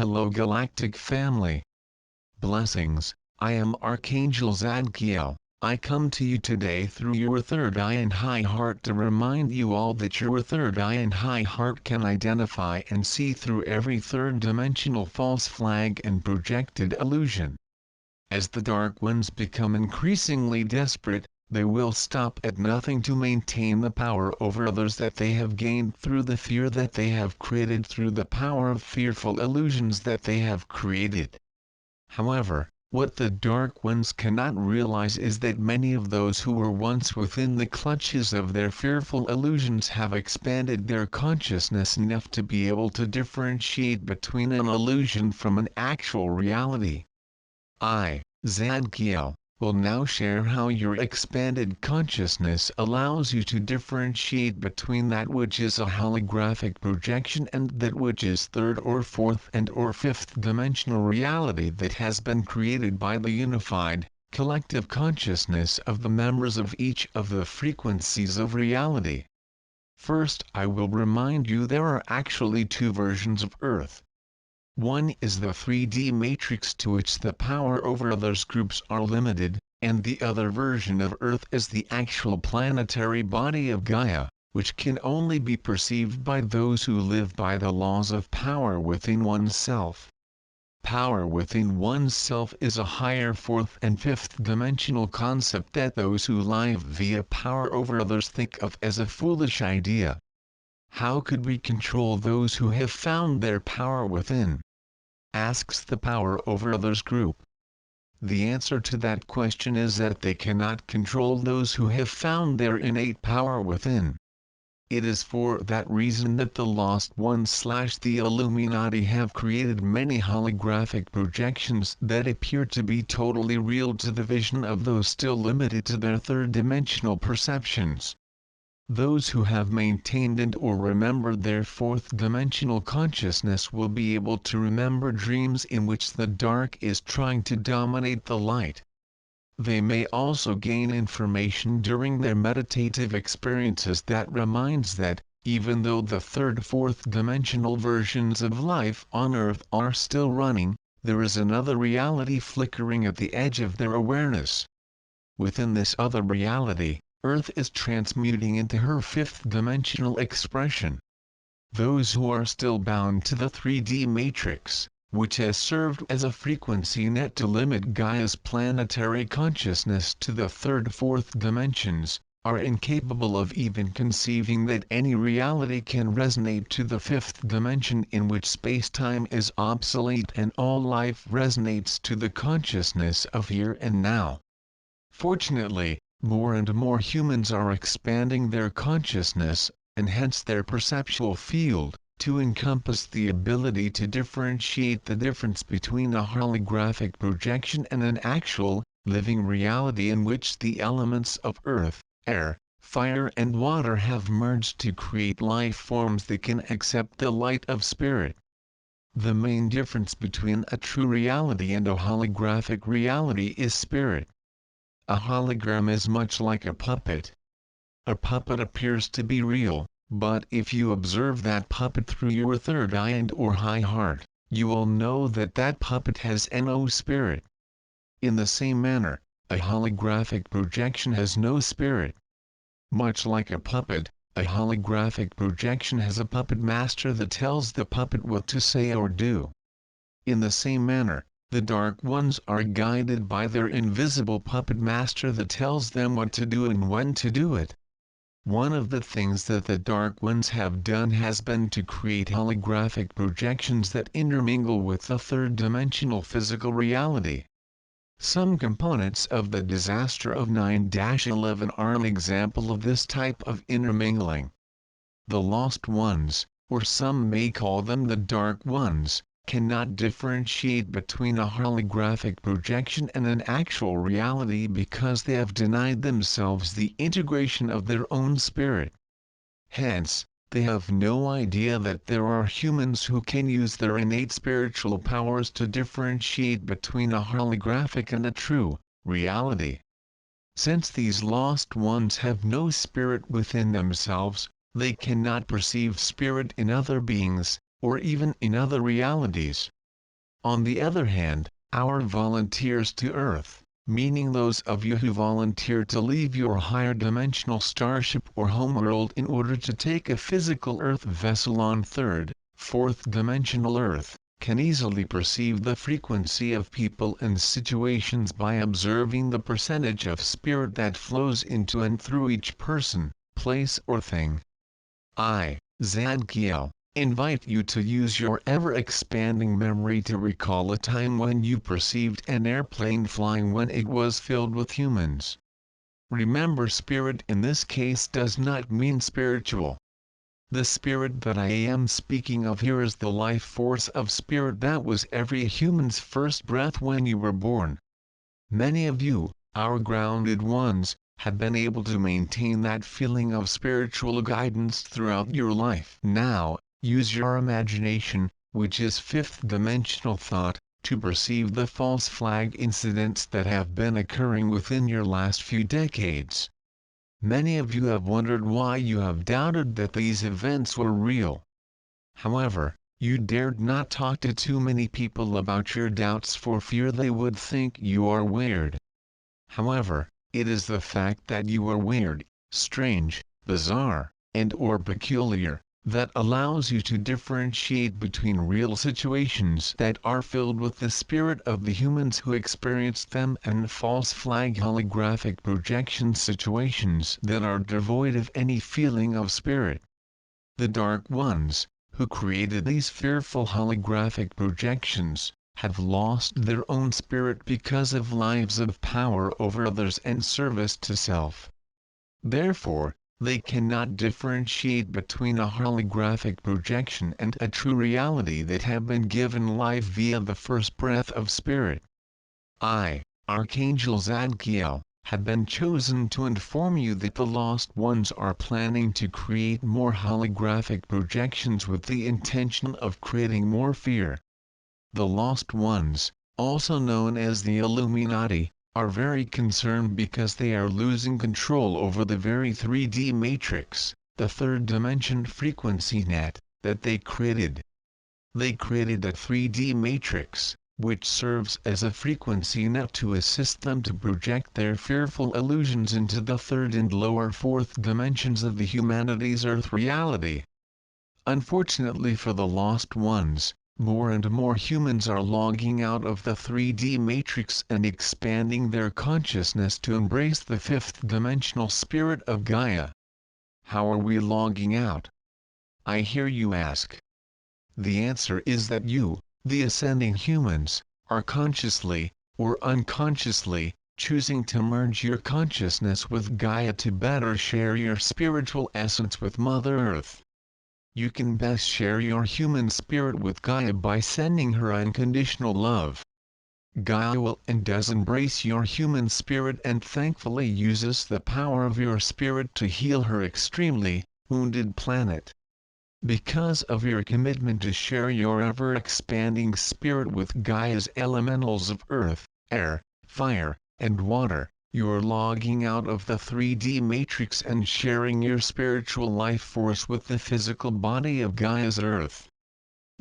Hello Galactic family. Blessings, I am Archangel Zadkiel. I come to you today through your third eye and high heart to remind you all that your third eye and high heart can identify and see through every third-dimensional false flag and projected illusion. As the dark ones become increasingly desperate, they will stop at nothing to maintain the power over others that they have gained through the fear that they have created through the power of fearful illusions that they have created. However, what the dark ones cannot realize is that many of those who were once within the clutches of their fearful illusions have expanded their consciousness enough to be able to differentiate between an illusion from an actual reality. I, Zadkiel, will now share how your expanded consciousness allows you to differentiate between that which is a holographic projection and that which is third or fourth and or fifth dimensional reality that has been created by the unified, collective consciousness of the members of each of the frequencies of reality. First, I will remind you there are actually two versions of Earth. One is the 3D matrix to which the power over others groups are limited, and the other version of Earth is the actual planetary body of Gaia, which can only be perceived by those who live by the laws of power within oneself. Power within oneself is a higher fourth and fifth dimensional concept that those who live via power over others think of as a foolish idea. How could we control those who have found their power within? Asks the power over others group. The answer to that question is that they cannot control those who have found their innate power within. It is for that reason that the Lost Ones / the Illuminati have created many holographic projections that appear to be totally real to the vision of those still limited to their third-dimensional perceptions. Those who have maintained and or remembered their fourth-dimensional consciousness will be able to remember dreams in which the dark is trying to dominate the light. They may also gain information during their meditative experiences that reminds that, even though the third-fourth-dimensional versions of life on Earth are still running, there is another reality flickering at the edge of their awareness. Within this other reality, Earth is transmuting into her fifth-dimensional expression. Those who are still bound to the 3D matrix, which has served as a frequency net to limit Gaia's planetary consciousness to the third-fourth dimensions, are incapable of even conceiving that any reality can resonate to the fifth dimension in which space-time is obsolete and all life resonates to the consciousness of here and now. Fortunately, more and more humans are expanding their consciousness, and hence their perceptual field, to encompass the ability to differentiate the difference between a holographic projection and an actual, living reality in which the elements of earth, air, fire and water have merged to create life forms that can accept the light of spirit. The main difference between a true reality and a holographic reality is spirit. A hologram is much like a puppet. A puppet appears to be real, but if you observe that puppet through your third eye and or high heart, you will know that that puppet has no spirit. In the same manner, a holographic projection has no spirit. Much like a puppet, a holographic projection has a puppet master that tells the puppet what to say or do. In the same manner, the Dark Ones are guided by their invisible puppet master that tells them what to do and when to do it. One of the things that the Dark Ones have done has been to create holographic projections that intermingle with the third-dimensional physical reality. Some components of the disaster of 9-11 are an example of this type of intermingling. The Lost Ones, or some may call them the Dark Ones, cannot differentiate between a holographic projection and an actual reality because they have denied themselves the integration of their own spirit. Hence, they have no idea that there are humans who can use their innate spiritual powers to differentiate between a holographic and a true reality. Since these lost ones have no spirit within themselves, they cannot perceive spirit in other beings, or even in other realities. On the other hand, our volunteers to Earth, meaning those of you who volunteer to leave your higher dimensional starship or homeworld in order to take a physical Earth vessel on third, fourth dimensional Earth, can easily perceive the frequency of people and situations by observing the percentage of spirit that flows into and through each person, place or thing. I, Zadkiel, invite you to use your ever-expanding memory to recall a time when you perceived an airplane flying when it was filled with humans. Remember, spirit in this case does not mean spiritual. The spirit that I am speaking of here is the life force of spirit that was every human's first breath when you were born. Many of you, our grounded ones, have been able to maintain that feeling of spiritual guidance throughout your life. Now, use your imagination, which is fifth dimensional thought, to perceive the false flag incidents that have been occurring within your last few decades. Many of you have wondered why you have doubted that these events were real. However, you dared not talk to too many people about your doubts for fear they would think you are weird. However, it is the fact that you are weird, strange, bizarre, and/or peculiar, that allows you to differentiate between real situations that are filled with the spirit of the humans who experienced them and false flag holographic projection situations that are devoid of any feeling of spirit. The Dark Ones, who created these fearful holographic projections, have lost their own spirit because of lives of power over others and service to self. Therefore, they cannot differentiate between a holographic projection and a true reality that have been given life via the first breath of spirit. I, Archangel Zadkiel, have been chosen to inform you that the Lost Ones are planning to create more holographic projections with the intention of creating more fear. The Lost Ones, also known as the Illuminati, are very concerned because they are losing control over the very 3D matrix, the third dimension frequency net, that they created. They created a 3D matrix, which serves as a frequency net to assist them to project their fearful illusions into the third and lower fourth dimensions of the humanity's Earth reality. Unfortunately for the Lost Ones, more and more humans are logging out of the 3D matrix and expanding their consciousness to embrace the fifth dimensional spirit of Gaia. How are we logging out? I hear you ask. The answer is that you, the ascending humans, are consciously, or unconsciously, choosing to merge your consciousness with Gaia to better share your spiritual essence with Mother Earth. You can best share your human spirit with Gaia by sending her unconditional love. Gaia will and does embrace your human spirit and thankfully uses the power of your spirit to heal her extremely wounded planet. Because of your commitment to share your ever-expanding spirit with Gaia's elementals of earth, air, fire, and water, you're logging out of the 3D matrix and sharing your spiritual life force with the physical body of Gaia's Earth.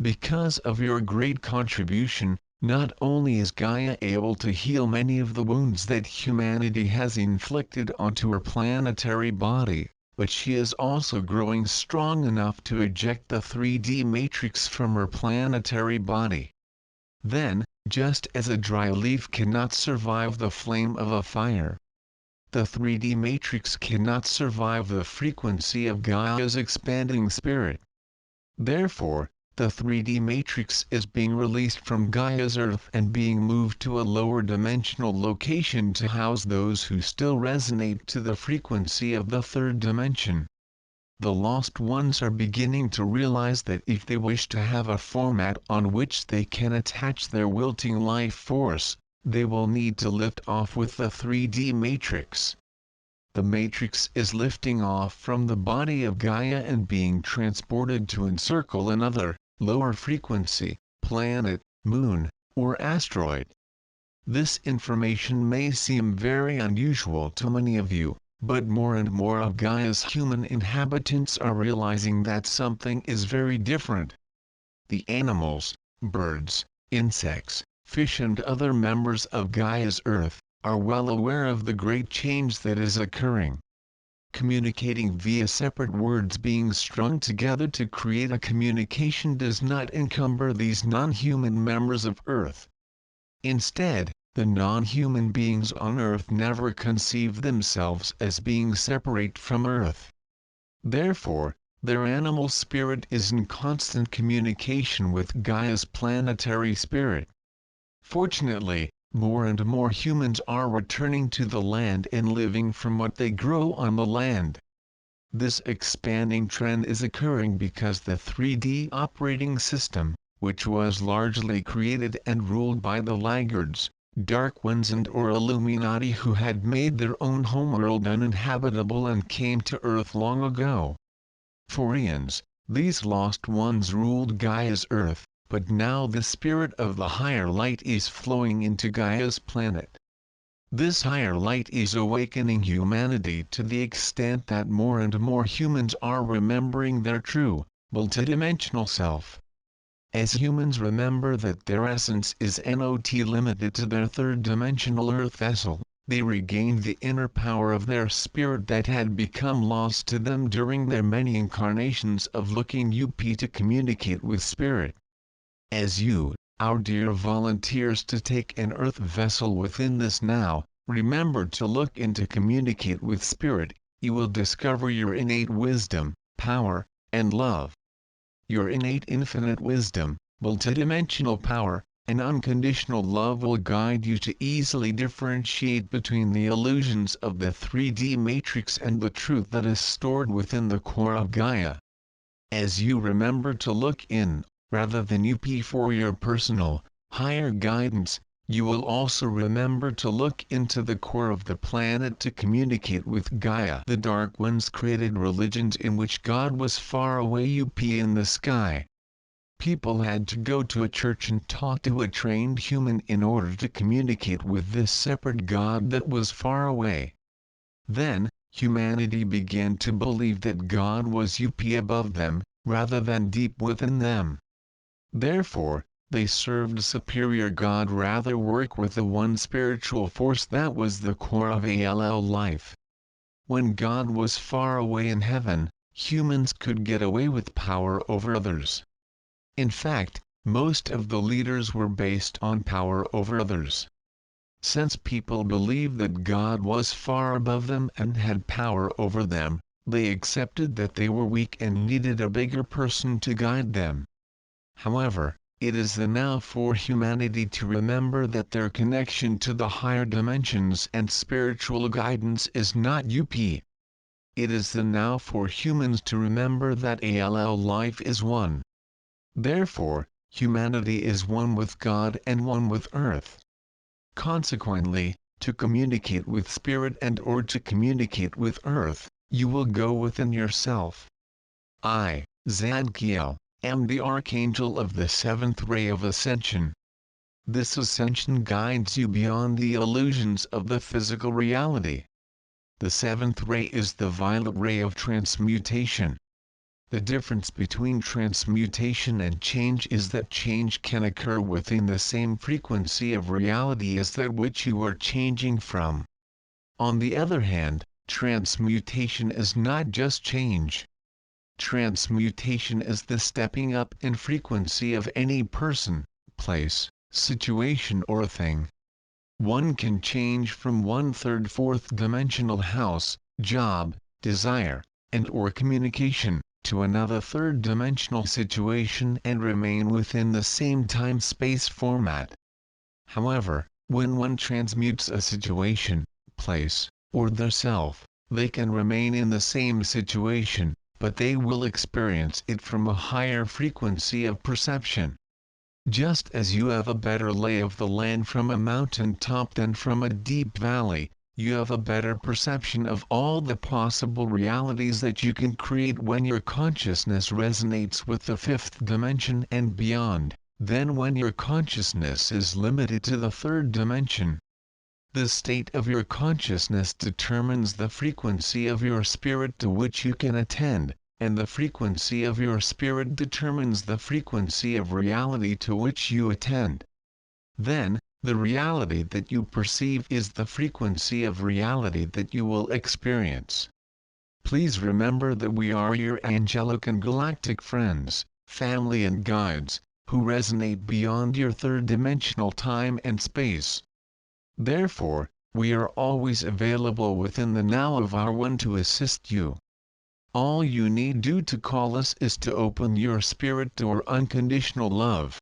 Because of your great contribution, not only is Gaia able to heal many of the wounds that humanity has inflicted onto her planetary body, but she is also growing strong enough to eject the 3D matrix from her planetary body. Then, just as a dry leaf cannot survive the flame of a fire, the 3D matrix cannot survive the frequency of Gaia's expanding spirit. Therefore, the 3D matrix is being released from Gaia's Earth and being moved to a lower dimensional location to house those who still resonate to the frequency of the third dimension. The Lost Ones are beginning to realize that if they wish to have a format on which they can attach their wilting life force, they will need to lift off with the 3D matrix. The matrix is lifting off from the body of Gaia and being transported to encircle another, lower frequency, planet, moon, or asteroid. This information may seem very unusual to many of you, but more and more of Gaia's human inhabitants are realizing that something is very different. The animals, birds, insects, fish and other members of Gaia's Earth, are well aware of the great change that is occurring. Communicating via separate words being strung together to create a communication does not encumber these non-human members of Earth. Instead, the non-human beings on Earth never conceive themselves as being separate from Earth. Therefore, their animal spirit is in constant communication with Gaia's planetary spirit. Fortunately, more and more humans are returning to the land and living from what they grow on the land. This expanding trend is occurring because the 3D operating system, which was largely created and ruled by the laggards, dark ones and/or Illuminati who had made their own homeworld uninhabitable and came to Earth long ago. For eons, these lost ones ruled Gaia's Earth, but now the spirit of the higher light is flowing into Gaia's planet. This higher light is awakening humanity to the extent that more and more humans are remembering their true, multidimensional self. As humans remember that their essence is not limited to their third-dimensional Earth vessel, they regain the inner power of their spirit that had become lost to them during their many incarnations of looking up to communicate with spirit. As you, our dear volunteers to take an Earth vessel within this now, remember to look and to communicate with spirit, you will discover your innate wisdom, power, and love. Your innate infinite wisdom, multidimensional power, and unconditional love will guide you to easily differentiate between the illusions of the 3D matrix and the truth that is stored within the core of Gaia. As you remember to look in, rather than up for your personal, higher guidance, you will also remember to look into the core of the planet to communicate with Gaia. The Dark Ones created religions in which God was far away up in the sky. People had to go to a church and talk to a trained human in order to communicate with this separate God that was far away. Then, humanity began to believe that God was up above them, rather than deep within them. Therefore, they served a superior God rather work with the one spiritual force that was the core of all life. When God was far away in heaven, humans could get away with power over others. In fact, most of the leaders were based on power over others. Since people believed that God was far above them and had power over them, they accepted that they were weak and needed a bigger person to guide them. However, it is the now for humanity to remember that their connection to the higher dimensions and spiritual guidance is not up. It is the now for humans to remember that all life is one. Therefore, humanity is one with God and one with Earth. Consequently, to communicate with Spirit and/or to communicate with Earth, you will go within yourself. I, Zadkiel, am the Archangel of the seventh ray of ascension. This ascension guides you beyond the illusions of the physical reality. The seventh ray is the violet ray of transmutation. The difference between transmutation and change is that change can occur within the same frequency of reality as that which you are changing from. On the other hand, transmutation is not just change. Transmutation is the stepping up in frequency of any person, place, situation or thing. One can change from one third fourth dimensional house, job, desire, and/or communication, to another third dimensional situation and remain within the same time-space format. However, when one transmutes a situation, place, or their self, they can remain in the same situation, but they will experience it from a higher frequency of perception. Just as you have a better lay of the land from a mountain top than from a deep valley, you have a better perception of all the possible realities that you can create when your consciousness resonates with the fifth dimension and beyond, than when your consciousness is limited to the third dimension. The state of your consciousness determines the frequency of your spirit to which you can attend, and the frequency of your spirit determines the frequency of reality to which you attend. Then, the reality that you perceive is the frequency of reality that you will experience. Please remember that we are your angelic and galactic friends, family and guides, who resonate beyond your third-dimensional time and space. Therefore, we are always available within the now of our one to assist you. All you need do to call us is to open your spirit door unconditional love.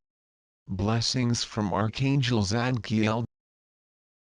Blessings from Archangel Zadkiel.